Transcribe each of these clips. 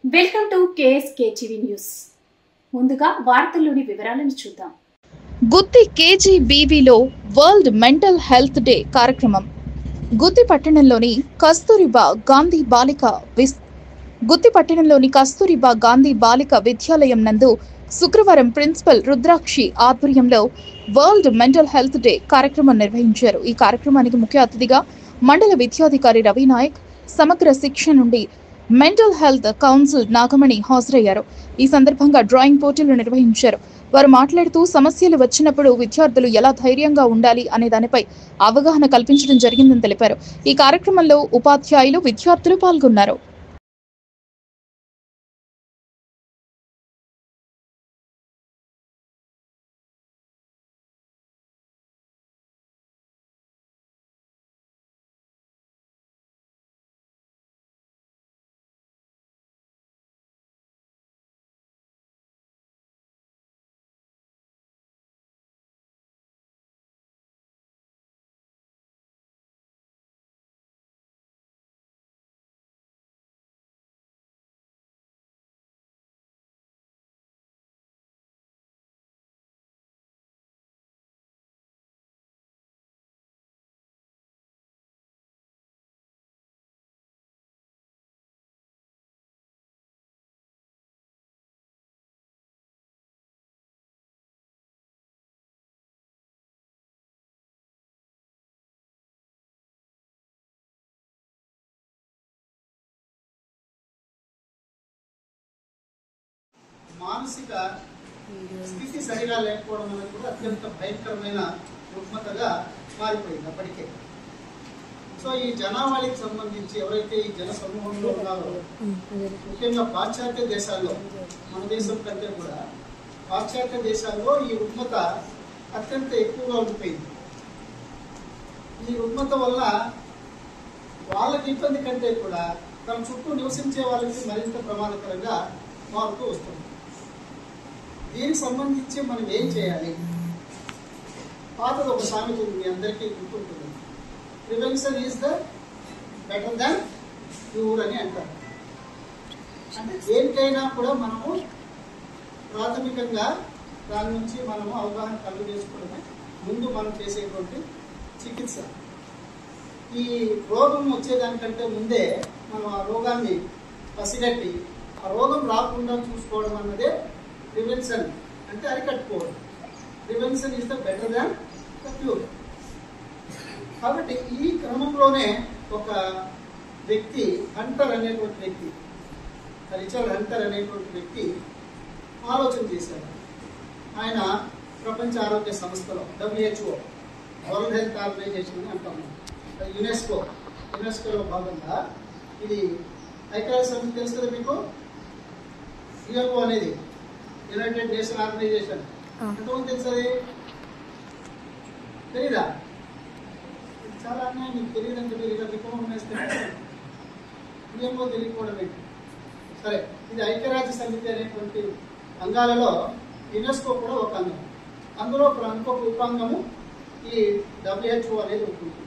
Welcome to KSKTV news. ముందుగా వార్తల్లోని వివరాలను చూద్దాం. గుత్తి KGBVలో వరల్డ్ మెంటల్ హెల్త్ డే కార్యక్రమం గుత్తి పట్టణంలోని కస్తూరిబా గాంధీ బాలిక విద్యాలయం నందు శుక్రవారం ప్రిన్సిపల్ రుద్రాక్షి ఆధ్వర్యంలో వరల్డ్ మెంటల్ హెల్త్ డే కార్యక్రమం నిర్వహించారు. ఈ కార్యక్రమానికి ముఖ్య అతిథిగా మండల విద్యాధికారి రవి నాయక్, సమగ్ర శిక్ష నుండి మెంటల్ హెల్త్ కౌన్సిల్ నాగమణి హాజరయ్యారు. ఈ సందర్భంగా డ్రాయింగ్ పోటీలు నిర్వహించారు. వారు మాట్లాడుతూ సమస్యలు వచ్చినప్పుడు విద్యార్థులు ఎలా ధైర్యంగా ఉండాలి అనే దానిపై అవగాహన కల్పించడం జరిగిందని తెలిపారు. ఈ కార్యక్రమంలో ఉపాధ్యాయులు, విద్యార్థులు పాల్గొన్నారు. మానసిక స్థితి సరిగా లేకపోవడం అనేది కూడా అత్యంత భయంకరమైన రుగ్మతగా మారిపోయింది అప్పటికే. సో ఈ జనావళికి సంబంధించి ఎవరైతే ఈ జన సమూహంలో ఉన్నారో, ముఖ్యంగా పాశ్చాత్య దేశాల్లో, మన దేశం కంటే కూడా పాశ్చాత్య దేశాల్లో ఈ రుగ్మత అత్యంత ఎక్కువగా ఉండిపోయింది. ఈ రుగ్మత వల్ల వాళ్ళకి ఇబ్బంది కంటే కూడా తన చుట్టూ నివసించే వాళ్ళకి మరింత ప్రమాదకరంగా మారుతూ వస్తుంది. దీనికి సంబంధించి మనం ఏం చేయాలి? పాతది ఒక సామెత ఉంది, మీ అందరికీ గుర్తుంటుంది. Prevention is the better than cure అని అంటారు. అంటే దేనికైనా కూడా మనము ప్రాథమికంగా దాని నుంచి మనము అవగాహన కలుగు చేసుకోవడమే ముందు మనం చేసేటువంటి చికిత్స. ఈ రోగం వచ్చేదానికంటే ముందే మనం ఆ రోగాన్ని పసిగట్టి ఆ రోగం రాకుండా చూసుకోవడం అన్నదే ప్రివెన్షన్, అంటే అరికట్టుకోవడం. Prevention is the better than the cure. కాబట్టి ఈ క్రమంలోనే ఒక వ్యక్తి, రిచర్డ్ హంటర్ అనేటువంటి వ్యక్తి ఆలోచన చేశారు. ఆయన ప్రపంచ ఆరోగ్య సంస్థలో WHO, వరల్డ్ హెల్త్ ఆర్గనైజేషన్ అని అంటాము, యునెస్కోలో భాగంగా ఇది ఐక్యరాజ్య సమితి తెలుసు కదా మీకు. UNO అనేది యునైటెడ్ నేషన్ ఆర్గనైజేషన్. ఎంతమంది తెలుసు? అది తెలీదా? చాలా అన్యాయం. మీకు తెలియదంటే మీరు ఇలా డిప్లొమా వేస్తే UNO తెలియకపోవడం ఏంటి? సరే, ఇది ఐక్యరాజ్య సమితి అనేటువంటి అంగాలలో యునెస్కో కూడా ఒక అంగం. అందులో ఇంకొక ఉపాంగము ఈ WHO అనేది ఉంటుంది.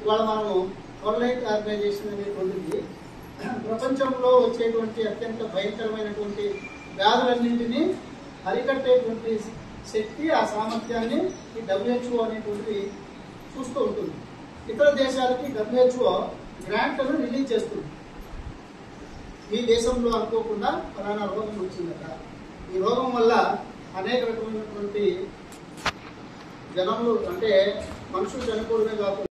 ఇవాళ మనము వరల్డ్ హెల్త్ ఆర్గనైజేషన్ అనేటువంటిది ప్రపంచంలో వచ్చేటువంటి అత్యంత భయంకరమైనటువంటి వ్యాధులన్నింటినీ అరికట్టేటువంటి శక్తి, ఆ సామర్థ్యాన్ని ఈ WHO అనేటువంటిది చూస్తూ ఉంటుంది. ఇతర దేశాలకి WHO గ్రాంట్లను రిలీజ్ చేస్తుంది. మీ దేశంలో అనుకోకుండా ఫలానా రోగం వచ్చిందట, ఈ రోగం వల్ల అనేక రకమైనటువంటి జనములు, అంటే మనుషులు చనిపోవడమే కాకుండా